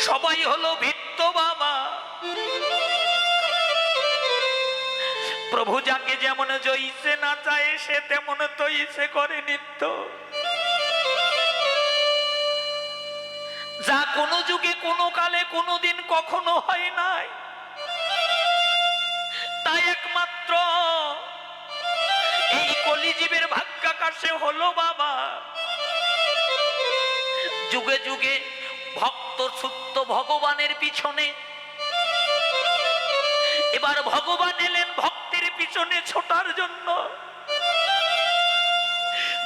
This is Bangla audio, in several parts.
সবাই হলো ভিত্ত বাবা। প্রভু যাকে যেমন জয়িছে না চায় সে তেমন তৈছে করে নিত্য। যা কোনো যুগে কোনো কালে কোনো দিন কখনো হয় নাই, তাই একমাত্র এই কলিজীবের ভাগ্যাকাশে হলো বাবা। যুগে যুগে ভক্ত ছুটত ভগবানের পিছনে, এবার ভগবান এলেন ভক্তের পিছনে ছোটার জন্য।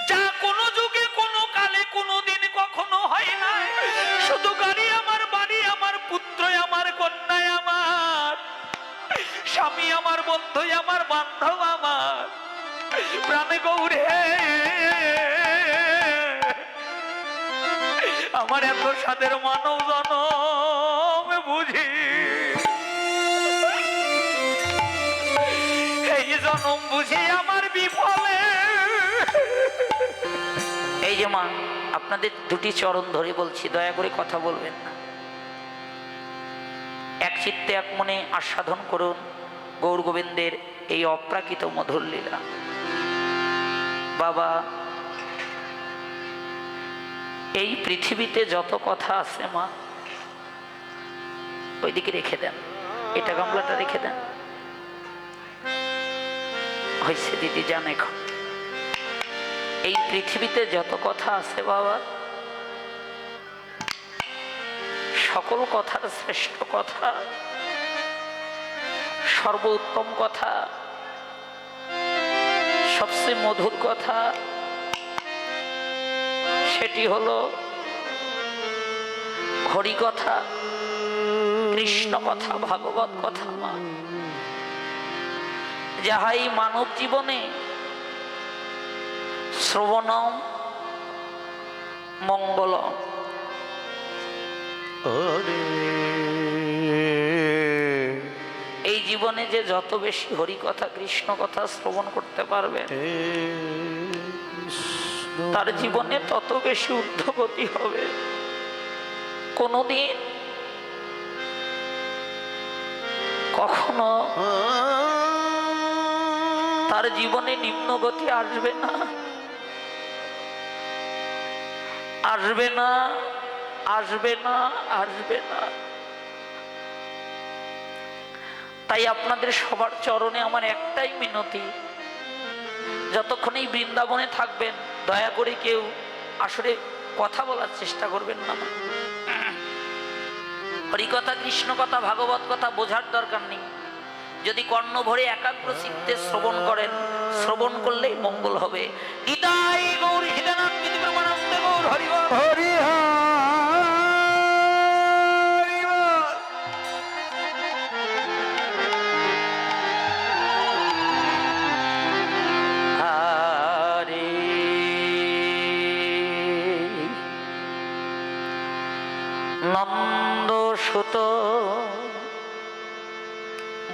যা কোনো যুগে কোনো কালে কোনো দিন কখনো হয় না, শুধু গাড়ি আমার, বাড়ি আমার, পুত্র আমার, কন্যা আমার, স্বামী আমার, বন্ধু আমার, বান্ধব আমার, প্রাণে গৌরে আমার এত সাদের মানব জনম বুঝি এই জনম বুঝি আমার বিফলে। এই যে মা, আপনাদের দুটি চরণ ধরে বলছি, দয়া করে কথা বলবেন না। এক চিত্তে এক মনে আস্বাদন করুন গৌর গোবিন্দের এই অপ্রাকৃত মধুর লীলা। বাবা, এই পৃথিবীতে যত কথা আছে মা, ওইদিকে রেখে দেন, এটা গামলাটা রেখে দেন। হয়েছে দিদি, জান এখন এই পৃথিবীতে যত কথা আছে বাবা, সকল কথার শ্রেষ্ঠ কথা, সর্বোত্তম কথা, সবচেয়ে মধুর কথা, সেটি হলো হরি কথা, কৃষ্ণ কথা, ভাগবত কথা। মা, যাহাই মানব জীবনে শ্রবণম মঙ্গলম। এই জীবনে যে যত বেশি হরি কথা, কৃষ্ণ কথা শ্রবণ করতে পারবে, তার জীবনে তত বেশি ঊর্ধ্বগতি হবে। কোনদিন কখনো তার জীবনে নিম্নগতি আসবে না, আসবে না, আসবে না, আসবে না। তাই আপনাদের সবার চরণে আমার একটাই মিনতি, যতক্ষণ এই বৃন্দাবনে থাকবেন দয়া করে কেউ আসলে কথা বলার চেষ্টা করবেন না। হরিকথা, কৃষ্ণ কথা, ভাগবত কথা বোঝার দরকার নেই। যদি কর্ণ ভরে একাগ্র চিত্তে শ্রবণ করেন, শ্রবণ করলেই মঙ্গল হবে। গীতাই গৌর হিতানন্দ প্রমানন্দ গৌর হরি হরি নন্দ সুত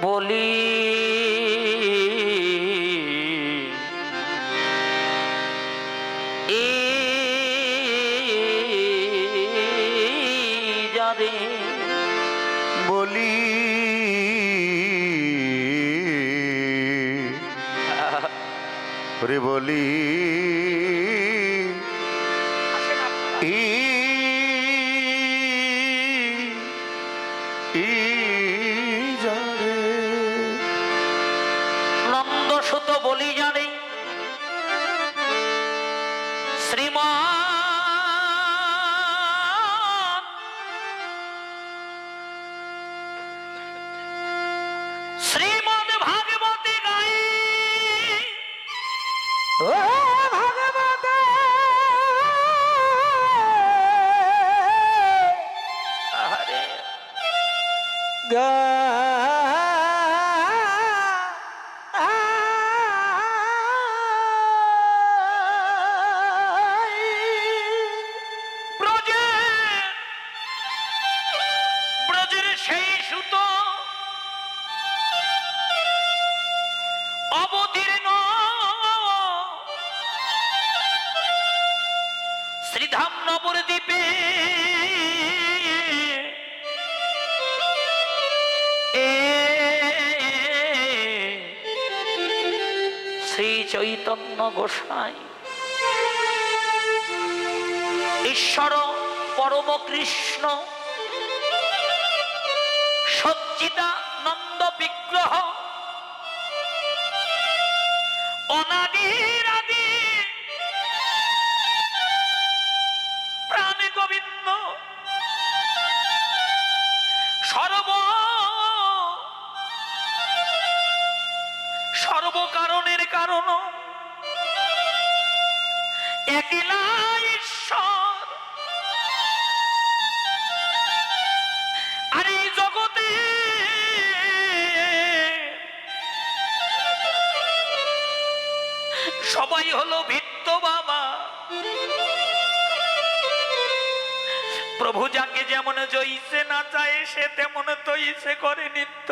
বলি যারে বলি ওরে বলি নন্দসুত বলি জানে শ্রীমান শ্রীমদ ভাগবতে গাই ভাগবতে আরে ব্রজের সেই সুত অবতীর্ণ শ্রীধাম নবদ্বীপে শ্রী চৈতন্য গোসাই ঈশ্বর পরম কৃষ্ণ সচ্চিদানন্দ বিগ্রহ অনাদির আদি প্রাণ গোবিন্দ সর্বকারণের কারণ একলা ঈশ্বর। আর এই জগতে সবাই হলো ভিত্ত বাবা। প্রভু যাকে যেমন জইছে না চায় সে তেমন তৈছে করে নিত্য।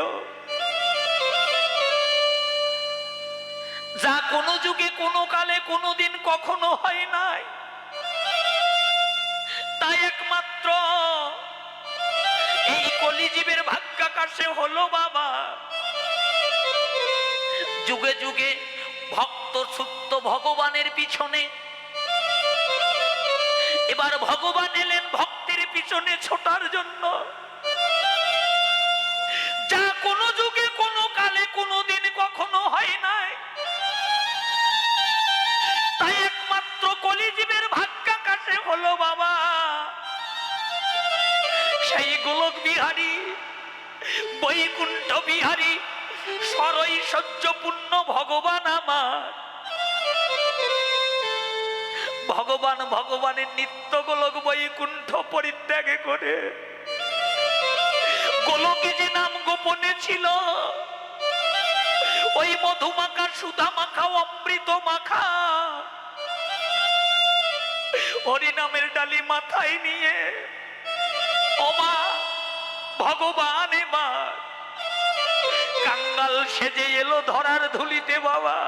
যা কোনো যুগে কোনো কালে কোনো দিন কখনো হয় নাই, তাই একমাত্র এই কলিজীবের ভাগ্যাকাশে হলো বাবা। যুগে যুগে ভক্ত সুপ্ত ভগবানের পিছনে, এবার ভগবান এলেন ভক্তের পিছনে ছোটার জন্য। যা কোনো যুগে কোনো কালে কোনো দিন কখনো হয় নাই, তাই একমাত্র কলিজীবের ভাগ্যাকাশে হলো বাবা। সেই গোলক বিহারী বৈকুণ্ঠ বিহারী সরৈশ্বর্যপূর্ণ ভগবান আমার। ভগবান ভগবানের নিত্য গোলক বৈকুণ্ঠ পরিত্যাগ করে গোলকে যে নাম গোপনে ছিল, ওই মধুমাখা সুধা মাখা অমৃত মাখা হরিনামের ডালি মাথায় নিয়ে ওমা ভগবান এবার কাঙ্গাল সেজে এলো ধরার ধুলিতে বাবা।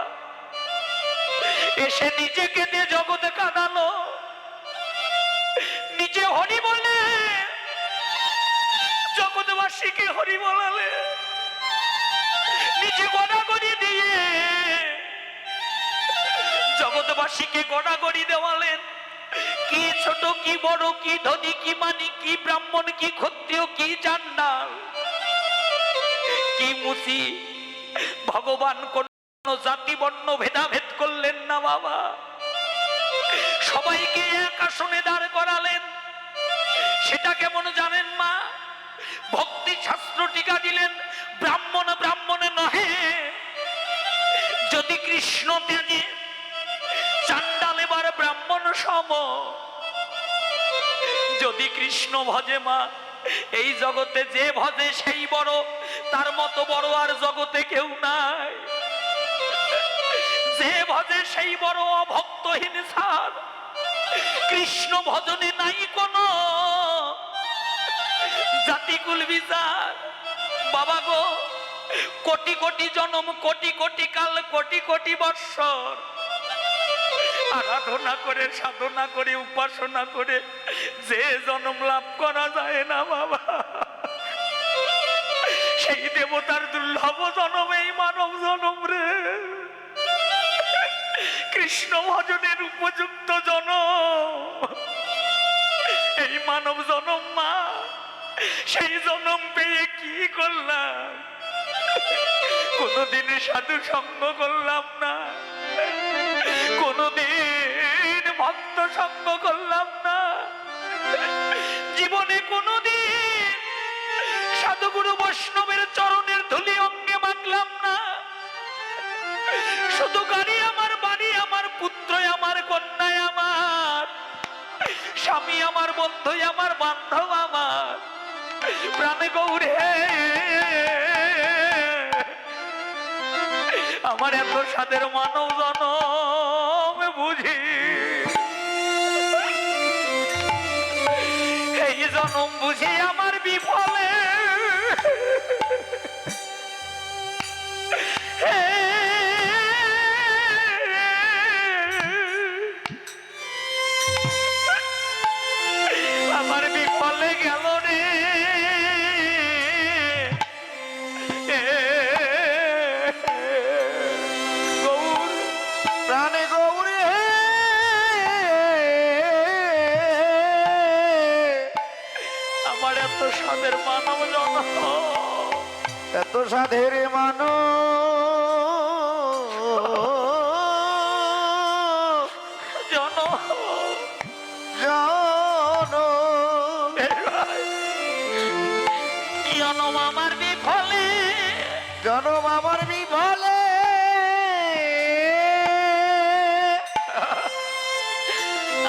এসে নিজেকে দিয়ে জগতে কাঁদালো, নিজে হরি বলে জগৎবাসীকে হরি বলালে, নিজে গড়াগড়ি দিয়ে জগৎবাসীকে গড়াগড়ি দেওয়ালেন। কি ছোট কি বড়, কি ধনী কি মানি, কি ব্রাহ্মণ কি ক্ষত্রিয় কি চান্ডাল কি মুসি, ভগবান কোন জাতি বর্ণ ভেদাভেদ করলেন না বাবা। সবাইকে এক আসনে দাঁড় করালেন। সেটা কেমন জানেন মা? ভক্তি শাস্ত্র টিকা দিলেন, ব্রাহ্মণ ব্রাহ্মণে নহে, যদি কৃষ্ণ ত্যাগে চান্ডাল এবার ব্রাহ্মণ সম। যদি কৃষ্ণ ভজে মা, এই জগতে যে ভজে সেই বড়, তার মতো বড় আর জগতে কেউ নাই। যে ভজে সেই বড়, অভক্তহীন সার। কৃষ্ণ ভজনে নাই কোনো জাতিকুল বিচার বাবা গো। কোটি কোটি জনম, কোটি কোটি কাল, কোটি কোটি বৎসর আরাধনা করে, সাধনা করে, উপাসনা করে যে জন্ম লাভ করা যায় না বাবা, সেই দেবতার দুর্লভ জনম এই মানব জনম রে। কৃষ্ণ ভজনের উপযুক্ত জনম এই মানব জনম মা। সেই জনম পেয়ে কি করলাম? কোনদিন সাধু সঙ্গ করলাম না, কোনদিন ভক্ত সঙ্গ করলাম না, জীবনে কোনদিন সাধুগুরু বৈষ্ণবের চরণের ধুলি অঙ্গে মাখলাম না। শুধু গাড়ি আমার, বাড়ি আমার, পুত্র আমার, কন্যায় আমার, স্বামী আমার, বন্ধু আমার, বান্ধব আমার, প্রাণে গৌরে আমার এত সাদের মানব জনম বুঝি এই জনম বুঝি আমার বিফলে। আমার বিফলে গেল রে। গৌর প্রাণে গৌরী হে আমার এত সাদের মানব জন, এত সাধের মানো জন জন জনম আমার বিফলে, জনম আমার বিফলে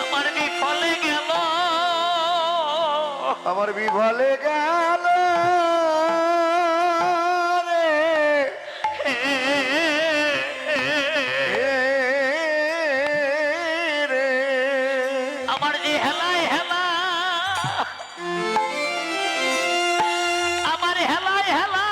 আমার বিফলে গেল, আমার বিফলে গেল রে রে আমার যে হেলায় হেলা, আমার হেলায় হেলা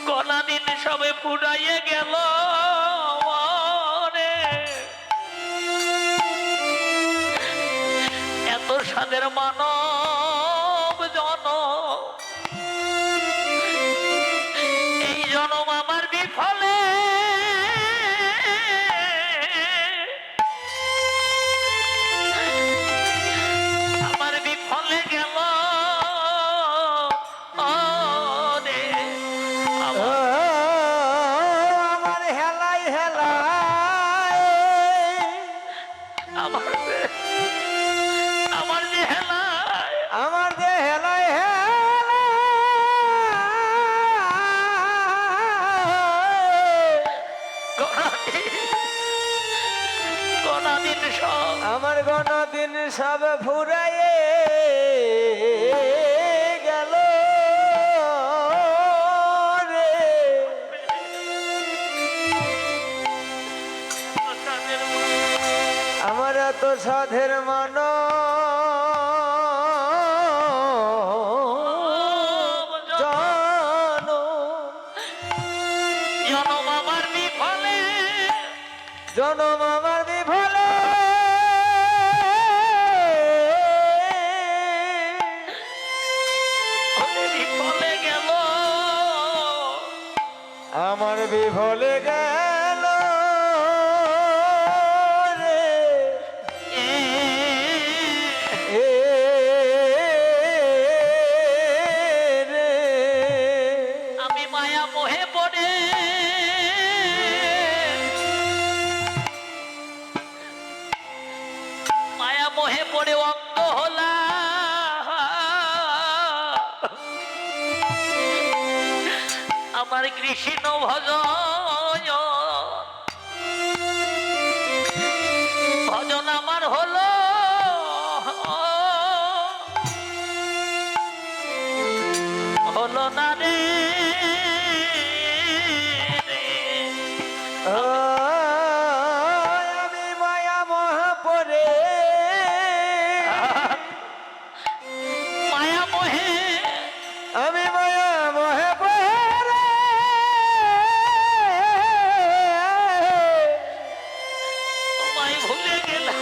কলা দিন সবে ফুরাইয়ে গেল রে। এত সাদের মানব জন, এই জনম আমার বিফলে, আমার বিফলে গেল রে। আমার হেলাই হেলাই আমার আমার যে হেলায়, আমার যে হেলাই কোনদিন সব আমার গণদিন সব ফুরাইয়ে গেল রে আমার এত সাধের মান জন জনম আমার বিফলে, জনম আমার বিফলে বিফলে গেল, আমার বিফলে গেল রে এ রে আমি মায়া মোহে পড়ে মায়া মোহে পড়ে অঙ্গ হলা, আমার কৃষ্ণ ভজন ভজন আমার হলো হলো না রে। আমি মায়া মহাপরে মায়া মোহে আমি মায়া মহাপরে তোমায় ভুলে গেলাম,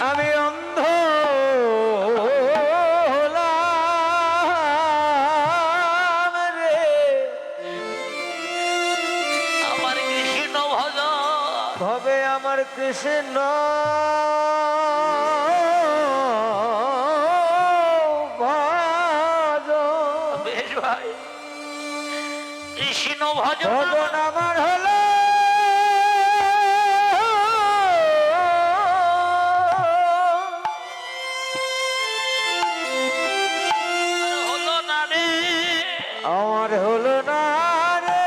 আমি অন্ধ হলাম রে আমার কৃষ্ণ ভজন ভবে আমার কৃষ্ণ ভজ বেশ ভাই, কৃষ্ণ ভজন ভজন আমার হলো হলো না রে। আমার হলো না রে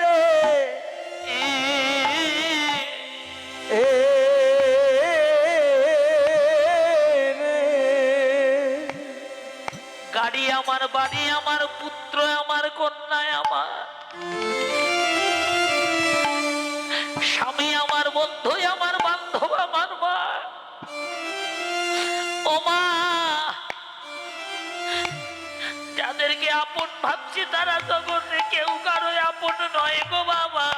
রে এ রে গাড়ি আমার, বাড়ি আমার, পুত্র আমার, কন্যা আমার, স্বামী আমার, বন্ধু আমার, বান্ধব আমার মা, ও মা, যাদেরকে আপন ভাবছি তারা জগতে কেউ কারো আপন নয় গো বাবা।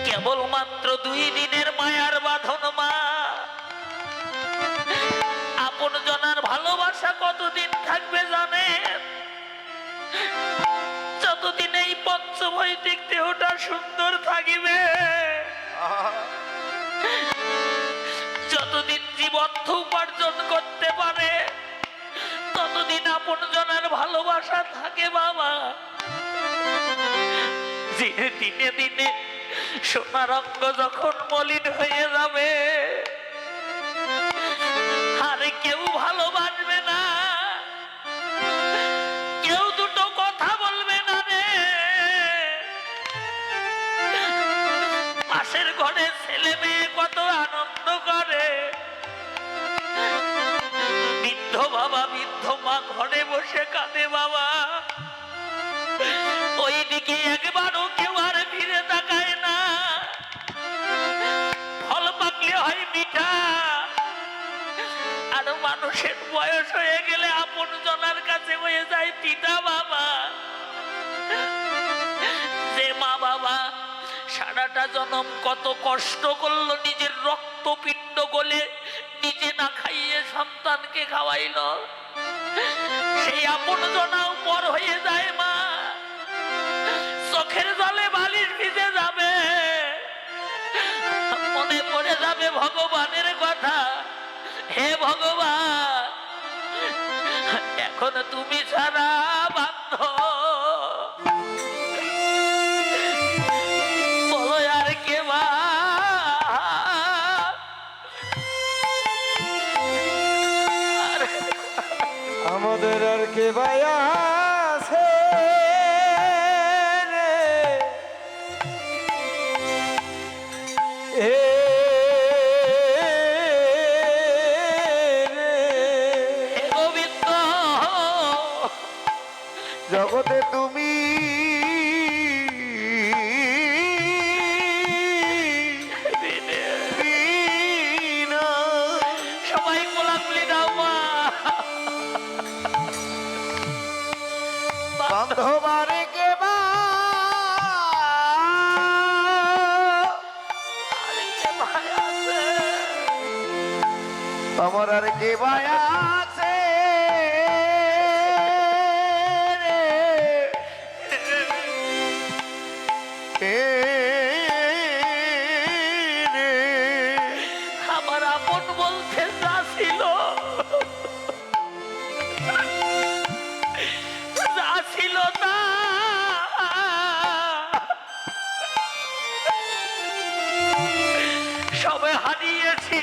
কেবলমাত্র 2 দিনের মায়ার বাঁধন মা, আপন জনার পঞ্চভৌতিক দেহটা সুন্দর থাকিবে, যতদিন জীবন উপার্জন করতে পারে ততদিন আপন জনের ভালোবাসা থাকে বাবা। দিনে দিনে দিনে সোনার অঙ্গ যখন মলিন হয়ে যাবে আর কেউ ভালোবাসবে না, কেউ দুটো কথা বলবে না রে। পাশের ঘরে ছেলে মেয়ে কত আনন্দ করে, বৃদ্ধ বাবা বৃদ্ধ মা ঘরে বসে কাঁদে বাবা, ওইদিকে একবারও কেউ আর ফিরে তাকায় না। ফল পাকলে হয় মিঠা, আর মানুষের বয়স হয়ে গেলে আপন জনার কাছে হয়ে যায় পিতা বাবা। যে মা বাবা সারাটা জনম কত কষ্ট করলো, নিজের রক্তপিণ্ড গলে নিজে না খাইয়ে সন্তানকে খাওয়াইল, সেই আপন জনাও পর হয়ে যায় মা। চোখের জলে বালিশ ভিজে যাবে, মনে পড়ে যাবে ভগবানের কথা। হে ভগবান, এখন তুমি ছাড়া বান্ধব বলো আর কে বা। আমাদের আর কে ভাই আছে রে? এ হে গোবিন্দ, জগতে তুমি বিনা। সবাই কোলাকুলি দাও মা। বান্ধবারে কে বা আর কে ভাই আছে? আমার আর কে ভাই আছে রে? এ রে। আমার আপন বলতে যা ছিল, যা ছিল তা সবে হারিয়েছি।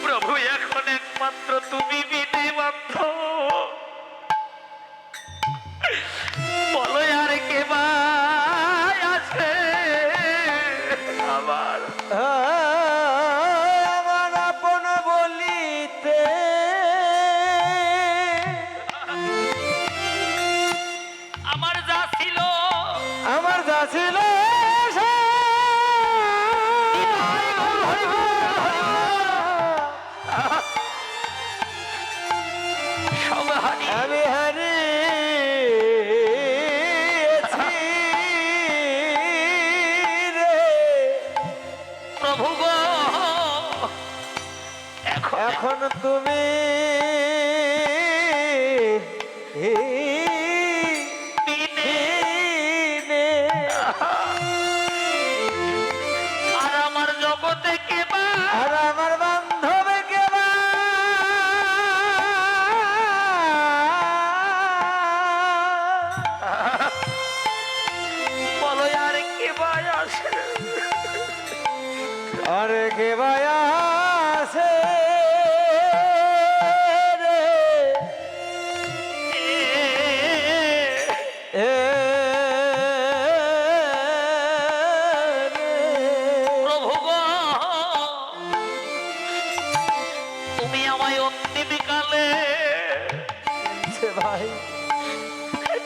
প্রভু, এখন একমাত্র তুমি বিনে বাধ্য, বলো আর কে ভাই আছে আমার? আমার আপন বলিতে আমার যা ছিল, আমার যা ছিল সব হারিয়ে আমি হারিয়েছি রে। প্রভু গো, এখন তুমি বিনে বিনে। আর আমার জগতে কে বা? আর আমার বান্ধব কে বা? বলো আর কে ভাই আছে? আর কে বা আছে রে? এ রে। প্রভু গো, তুমি আমায় অন্তিম কালে সে ভাই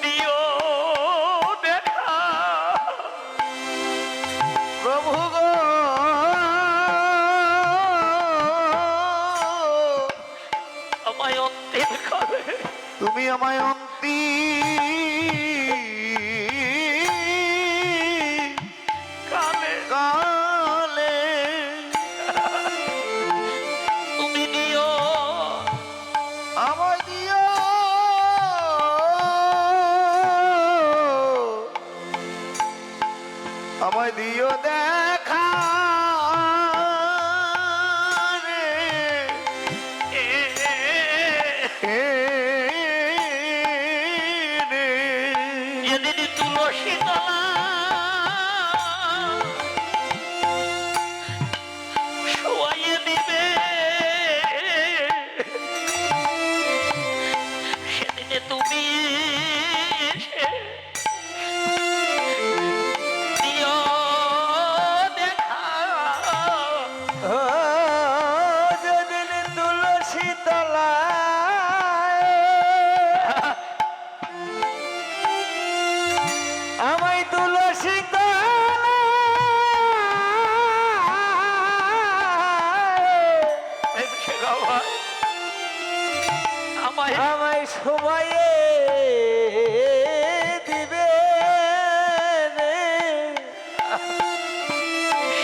দিও দেখা। প্রভু গো, আমায় অন্তিম কালে তুমি আমায় কালে কালে তুমি দিও, আমায় দিও সময়ে দিবে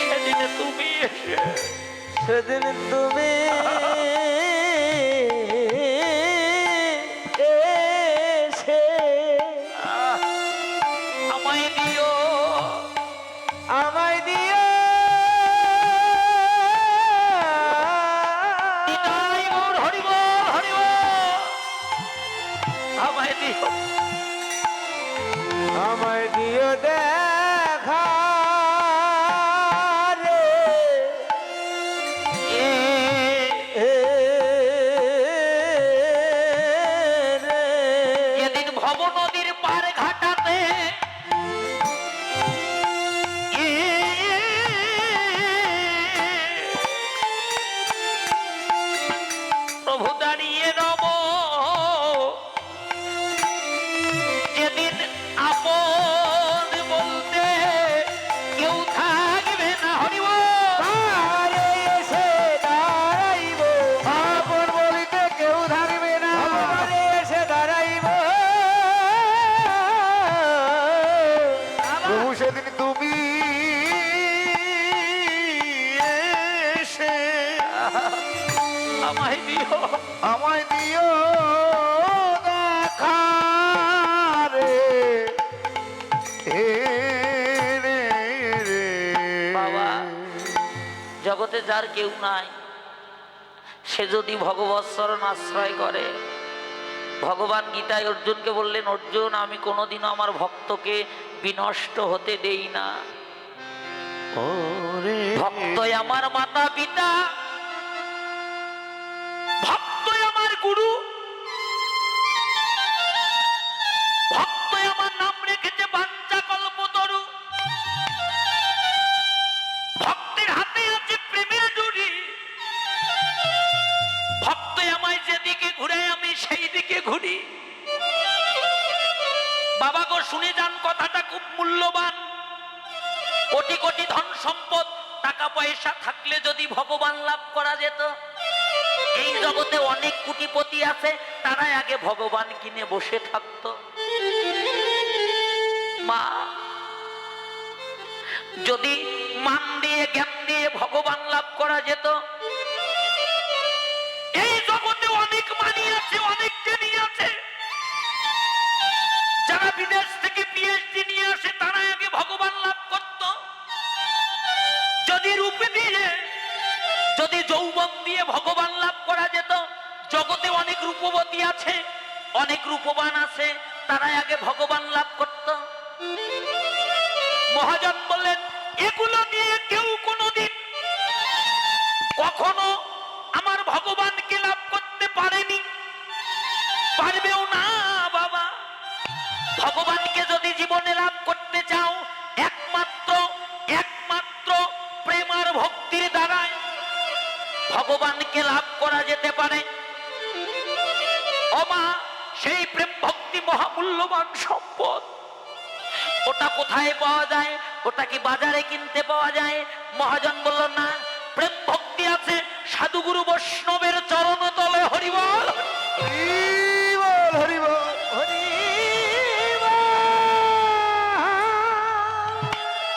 সেদিনে তুমি এসে সেদিন তুমি এসে আমায় দিও আমায় দিও নিতাই গৌর হরিব হরিব আমায় দিও আমায় দিও দেখা রে এ রে যেদিন ভব নদীর পার ঘাটাতে প্রভু দাঁড়িয়ে রব যেদিন আপন বলতে কেউ থাকবে না হরিব আরে এসে দাঁড়াইব আপন বলিতে কেউ থাকবে না আরে এসে দাঁড়াইব প্রভু সেদিন তুমি এসে আমায় দিও আমায় দিও দেখা রে রে রে বাবা, জগতে যার কেউ নাই সে যদি ভগবৎ শরণ আশ্রয় করে, ভগবান গীতায় অর্জুনকে বললেন, অর্জুন আমি কোনোদিনও আমার ভক্তকে বিনষ্ট হতে দেই না। ভক্তই আমার মাতা পিতা, ভক্তই আমার গুরু, ভক্তই আমার নাম রেখেছে বাঞ্ছা কল্পতরু, ভক্তের হাতে আছে প্রেমের ডুরি, ভক্তই আমায় যেদিকে ঘুরে আমি সেই দিকে ঘুরি। বাবা গো শুনে যান, কথাটা খুব মূল্যবান। কোটি কোটি ধন সম্পদ টাকা পয়সা থাকলে যদি ভগবান লাভ করা যেত, এই জগতে অনেক কোটিপতি আছে, তারাই আগে ভগবান কিনে বসে থাকতো। মা, যদি মান দিয়ে জ্ঞান দিয়ে ভগবান লাভ করা যেত, এই জগতে অনেক মানি আছে, অনেক জ্ঞানী আছে, যারা বিদেশ থেকে পিএইচডি নিয়ে আসে তারাই আগে ভগবান লাভ করত। যদি রূপ দিয়ে, যদি যৌবন দিয়ে ভগবান লাভ করা যেত, জগতে অনেক রূপবতী আছে, অনেক রূপবান আছে, তারাই আগে ভগবান লাভ করত। মহাজন বললেন, এগুলো নিয়ে কেউ কোনোদিন কখনো আমার ভগবানকে লাভ করতে পারেনি, পারবেও না। বাবা, ভগবানকে যদি জীবনে লাভ করতে চাও, একমাত্র একমাত্র প্রেম আর ভক্তির দ্বারাই ভগবানকে লাভ করা যেতে পারে। ও মা, সেই প্রেম ভক্তি মহামূল্যবান সম্পদ। ওটা কোথায় পাওয়া যায়? ওটা কি বাজারে কিনতে পাওয়া যায়? মহাজন বলল না, প্রেম ভক্তি আছে সাধুগুরু বৈষ্ণবের চরণ তলে। হরিবল হরিবল হরিবল হরিবল।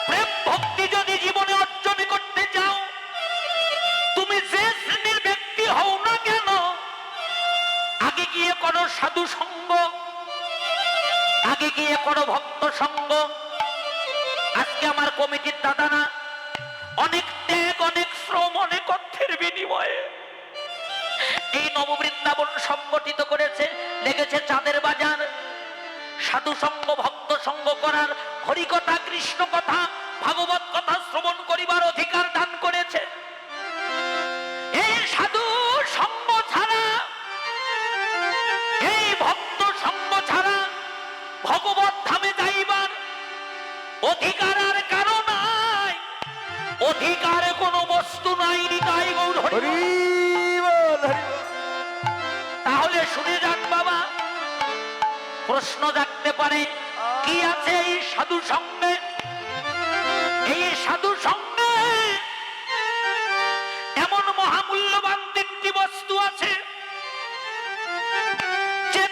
প্রেম ভক্তি যদি জীবনে অর্জন করতে চাও, তুমি যে শ্রেণীর ব্যক্তি হও না কেন, আগে গিয়ে করো সাধু সঙ্গ, আগে গিয়ে করো ভক্ত সঙ্গ। আজকে আমার কমিটির দাদারা অনেক ত্যাগ, অনেক শ্রম, অনেক অর্থের বিনিময়ে এই নববৃন্দাবন সংগঠিত করেছে, লেগেছে চাঁদের বাজার। সাধু সঙ্গ, ভক্ত সঙ্গ করার, হরিকথা, কৃষ্ণ কথা, ভাগবত কথা শ্রবণ করিবার অধিকার দান করেছে। এই সাধু সঙ্গ ছাড়া, এই ভক্ত সঙ্গ ছাড়া ভগবত ধামে যাইবার অধিকার আর কারো নাই, অধিকার কোন বস্তু নাই। নিতাই গৌর হরি। হরিবল হরিবল। তাহলে শুনে যান বাবা, প্রশ্ন জাগতে পারে, কি আছে এই সাধু সঙ্গে? এই সাধু সঙ্গে এমন মহামূল্যবান তিনটি বস্তু আছে, যে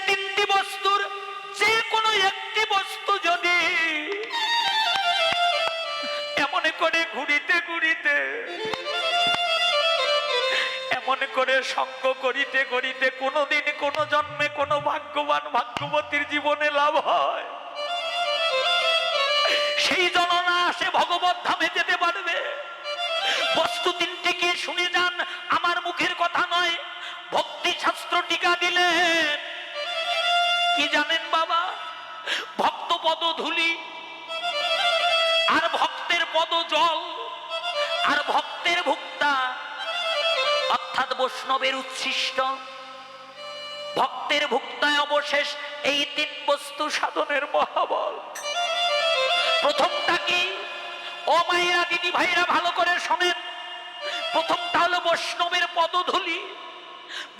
এমন করে সঙ্গ করিতে করিতে কোনোদিন কোনো জন্মে কোনো ভাগ্যবান ভাগ্যবতীর জীবনে লাভ হয়, সেই জননা আসে ভগবত ধামে যেতে পারবে। বস্তু তিনটি কি শুনে যান, আমার মুখের কথা নয়, ভক্তি শাস্ত্র টিকা দিলেন। কি জানেন বাবা? ভক্ত পদ ধুলি, আর ভক্তের পদ জল, আর ভক্তের ভুক্তা অর্থাৎ বৈষ্ণবের উচ্ছিষ্ট, ভক্তের ভুক্তায় অবশেষ, এই তিন বস্তু সাধনের মহাবল। প্রথমটা কি? ও মায়েরা, দিদি ভাইরা ভালো করে শোনেন। প্রথমটা হলো বৈষ্ণবের পদধূলি।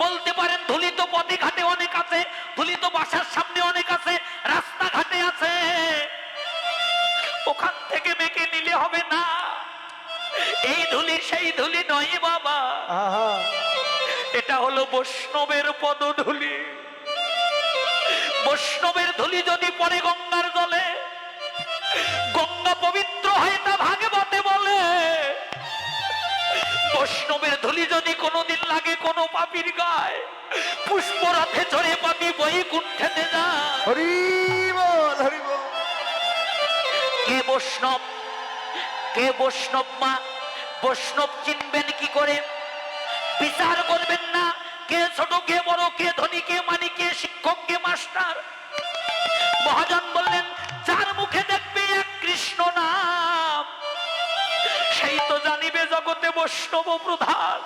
বলতে পারেন ধুলি তো পথে ঘাটে অনেক আছে, ধুলি তো বাসার সামনে অনেক আছে, রাস্তাঘাটে আছে, ওখান থেকে মেকে নিলে হবে না। এই ধুলি সেই ধুলি নয় বাবা, আহা এটা হলো বৈষ্ণবের পদধূলি। বৈষ্ণবের ধুলি যদি পড়ে গঙ্গার জলে, গঙ্গা পবিত্র হয়, তা ভাগবতে বলে। বৈষ্ণবের ধুলি যদি কোনোদিন লাগে কোনো পাপীর গায়ে, পুষ্পরথে চড়ে পাপি বৈকুণ্ঠে যায়। হরি বল হরি বল। কে বৈষ্ণব, কে বৈষ্ণব মা? বৈষ্ণব চিনবেন কি করে? বিচার করবেন না কে ছোট কে বড়, কে ধনী কে মানি, কে শিক্ষক কে মাস্টার। মহাজন বললেন, যার মুখে দেখবে এক কৃষ্ণ নাম, সেই তো জানিবে জগতে বৈষ্ণব প্রধান।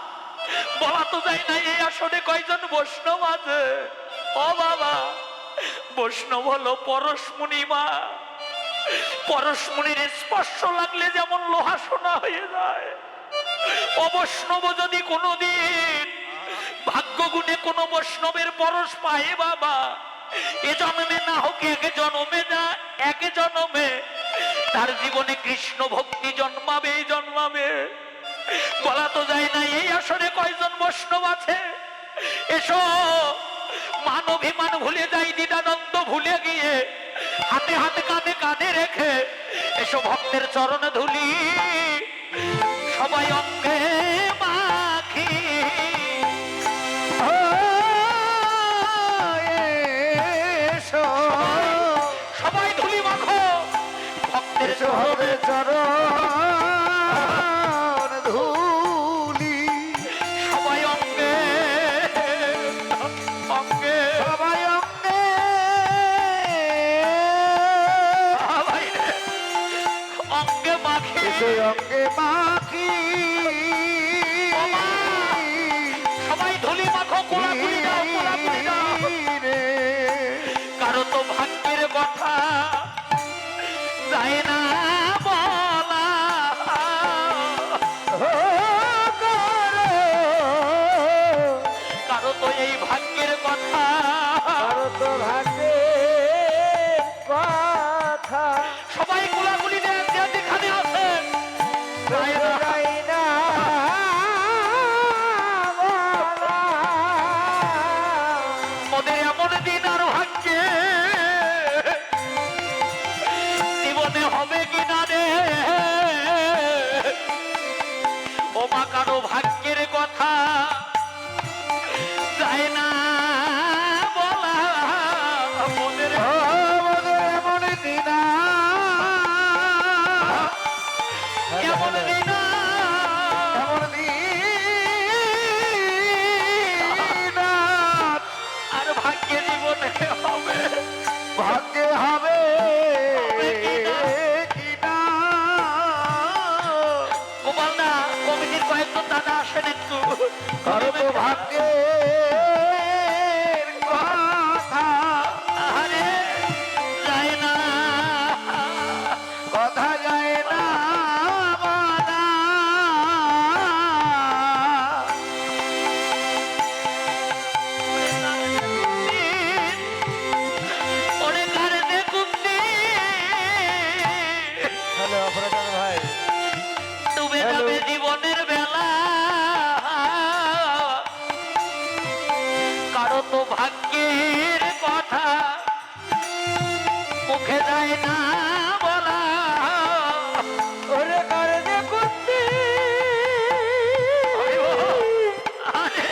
বলা তো যায় না এই আসনে কয়জন বৈষ্ণব আছে। ও বাবা, বৈষ্ণব হলো পরশমণি মা। পরশমণির স্পর্শ লাগলে যেমন লোহা সোনা হয়ে যায়, অবৈষ্ণব যদি কোনোদিন ভাগ্য গুণে কোন বৈষ্ণবের পরশ পায় বাবা, এ জন্মে না হোক এক জন্মে, না এক জন্মে তার জীবনে কৃষ্ণ ভক্তি জন্মাবে জন্মাবে। বলা তো যায় না এই আসরে কয়জন বৈষ্ণব আছে। এসো, মান অভিমান ভুলে যাই, দ্বিধাদ্বন্দ্ব ভুলে গিয়ে হাতে হাতে কাঁধে কাঁধে রেখে এসো ভক্তের চরণ ধুলি সবাই অঙ্গে মাখি। এসো সবাই ধুলি মাখো ভক্তের এসো হবে চরণ ধুলি, সবাই অঙ্গে অঙ্গে সবাই অঙ্গে সবাই অঙ্গে মাখি। এসো অঙ্গে মাখি। সবাই ধুলি মাখো, কোলাকুলি দাও, কোলাকুলি দাও। রে কারো তো ভাগ্যের কথা যায় না বলা, কারো তো এই ভাগ্যের কথা, কারো তো ভাগ্যের কথা সবাই কোলাকুলি দেন যেখানে আছেন। যায় না। যাই না বলা। ওদের এমন দিন আর ভাগ্যে জীবনে হবে কিনা রে। ও মা, কারো ভাগ্যের কথা যায় না বলা। ওদের এমন দিন এমন দিন এমন দিন আর ভাগ্যে জীবনে হবে, ভাগ্যে হবে হবে কিনা। কিনা। গোপাল দা, কমিটির কয়েকজন দাদা আসেন একটু। কারো তো ভাগ্যের কথা আরে যায় না, কথা যায় না বলা। ওরে কারে দেখুন হ্যালো অপরাধ ভাই, ডুবে Hello. যাবে জীবনের বেলা। কারো তো ভাগ্যের কথা মুখে যায় না বলা। ওরে কারে দেখুন আরে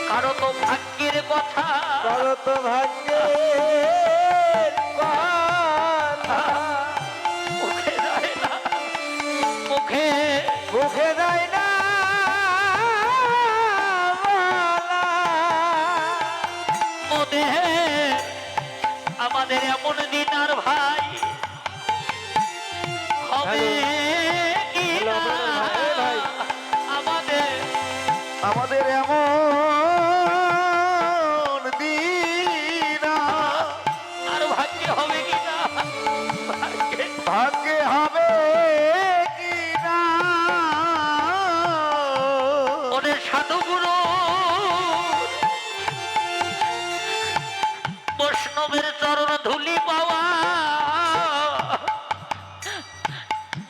কারো তো ভাগ্যের কথা করো তো ভাগ্যের কথা মুখে দেয় না, মুখে মুখে দেয় না বলা। মোদের আমাদের এমন দিন আর ভাই হবে কি হ্যালো, না? হ্যালো, ভাই। আমাদের আমাদের এমন দিন আর ভাগ্যে হবে কি না? ভাগ্যে ভাগ্যে হবে কি না ওদের সাধুগুরু বৈষ্ণবের চরণ ধুলি পাওয়া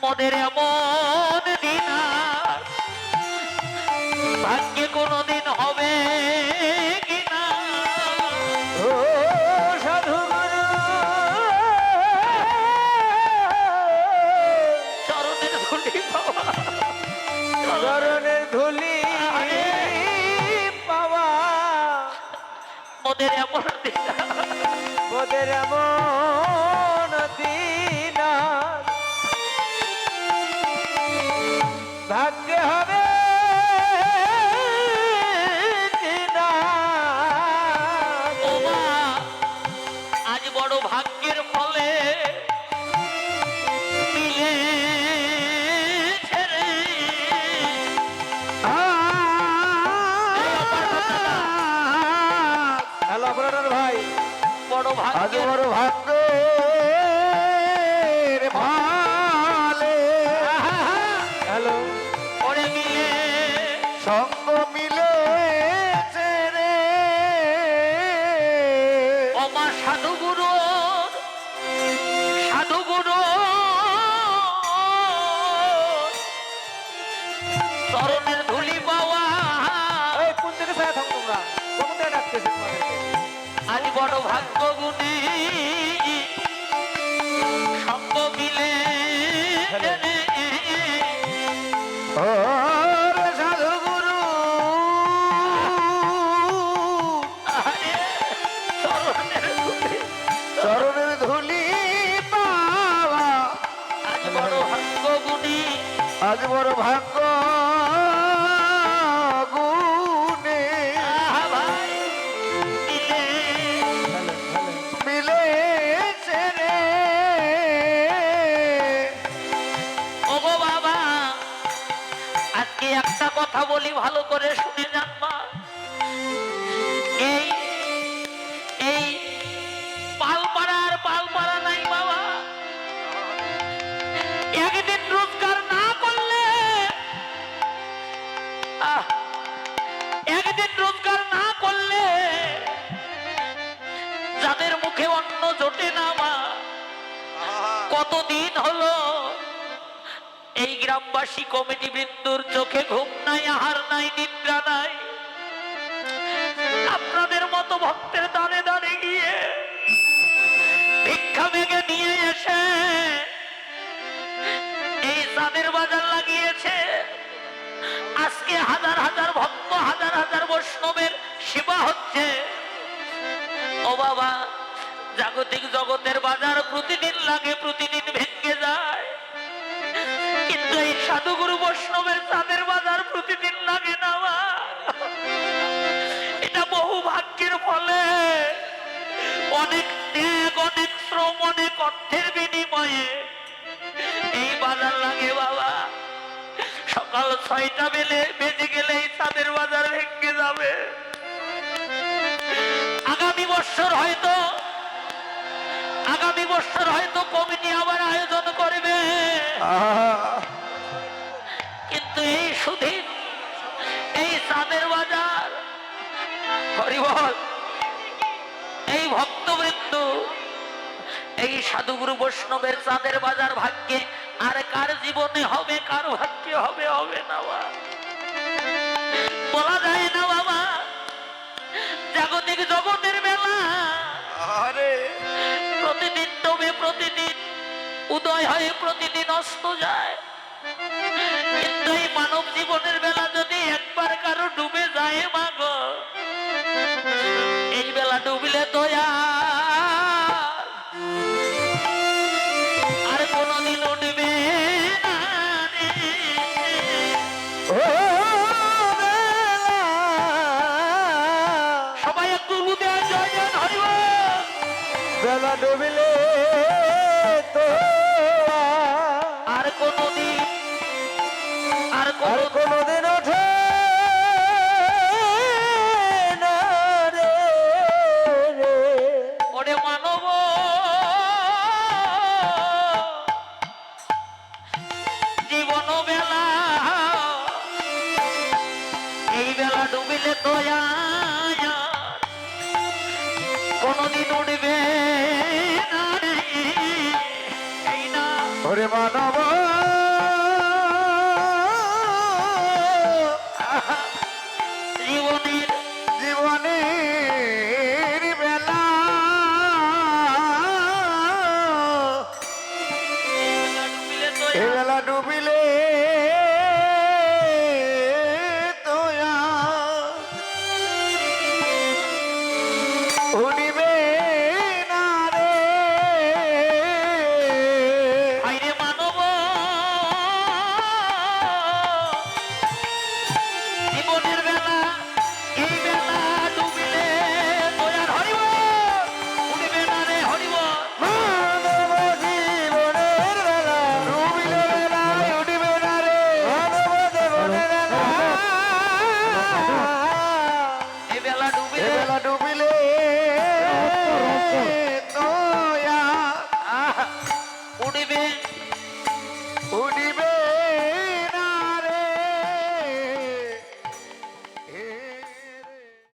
মোদের এমন দিন আর ভাগ্যে কোনোদিন হবে কি না? ও সাধুগুরু চরণের ধুলি পাওয়া চরণের ধুলি পাওয়া মোদের এমন দিন আর ওদের এমন দিন ভাগ্যে হবে কি না ও মা, আজ বড় ভাগ্যের ফলে মিলেছে রে। হ্যালো অপারেটর ভাই বড় আজ ভাগ্যের বড় ভাগ্য ভালে হ্যালো পরে মিলে সঙ্গ মিলে রে অমা সাধুগুরু সাধুগুরু চরণের ধুলি পাওয়া এই কোন থেকে ছায়া থাকো তোমরা কখন থেকে ডাকতেছে তোমাদেরকে আজ বড় ভাগ্য গুণী সঙ্গ মিলে ওরে সাধুগুরু চরণের ধুলি পাওয়া আজ বড় ভাগ্য গুণী আজ বড় ভাগ্য গুণে ভাই মিলে মিলেছে রে ওগো বাবা, আজকে একটা কথা বলি, ভালো করে শুনে যান মা। এই এই পালপাড়া নাই বাবা, একদিন রোজগার না করলে একদিন রোজগার না করলে যাদের মুখে অন্ন জোটে না মা, কতদিন হলো এই গ্রামবাসী কমিটি বৃন্দুর চোখে ঘুম নাই, আহার নাই, নিদ্রা নাই। আপনাদের মতো ভক্তের দানে দানে গিয়ে ভিক্ষা মেঘে নিয়ে এসে এই চাঁদের বাজার লাগিয়েছে। আজকে হাজার হাজার ভক্ত, হাজার হাজার বৈষ্ণবের সেবা হচ্ছে। ও বাবা, জাগতিক জগতের বাজার প্রতিদিন লাগে, প্রতিদিন ভেঙে যায়, কিন্তু এই সাধুগুরু বৈষ্ণবের চাঁদের বাজার প্রতিদিন লাগে না মা। এটা বহু ভাগ্যের ফলে, অনেক ত্যাগ, অনেক শ্রম, অনেক অর্থের বিনিময়ে এই বাজার লাগে বাবা। সকাল 6টা বেজে গেলে এই চাঁদের বাজার ভেঙে যাবে। আগামী বছর হয়তো কমিটি আবার আয়োজন করবে, কিন্তু এই সুদিন এই চাঁদের বাজার, হরিবল, এই ভক্তবৃন্দ, এই সাধুগুরু বৈষ্ণবের চাঁদের বাজার ভাগ্যে আর কার জীবনে হবে, কার ভাগ্যে হবে, হবে না বা বলা যায় না বাবা। জাগতিক জগতের বেলা প্রতিদিন ডোবে, প্রতিদিন উদয় হয়, প্রতিদিন অস্ত যায়, কিন্তু এই মানব জীবনের বেলা যদি একবার কারো ডুবে যায় মা গো, দয়া আর কোনদিন উঠবে না রে। ও বেলা, সবাই একটু উলুদে জয় জয় হরিব। বেলা ডুবিলে তো আর কোনদিন আর আর কোন কোনদিন ওঠে না রে রে। ওরে মানব জীবন বেলা এই বেলা ডুবিলে তো আর কোনদিন উঠবে না রে। এই না ওরে মানব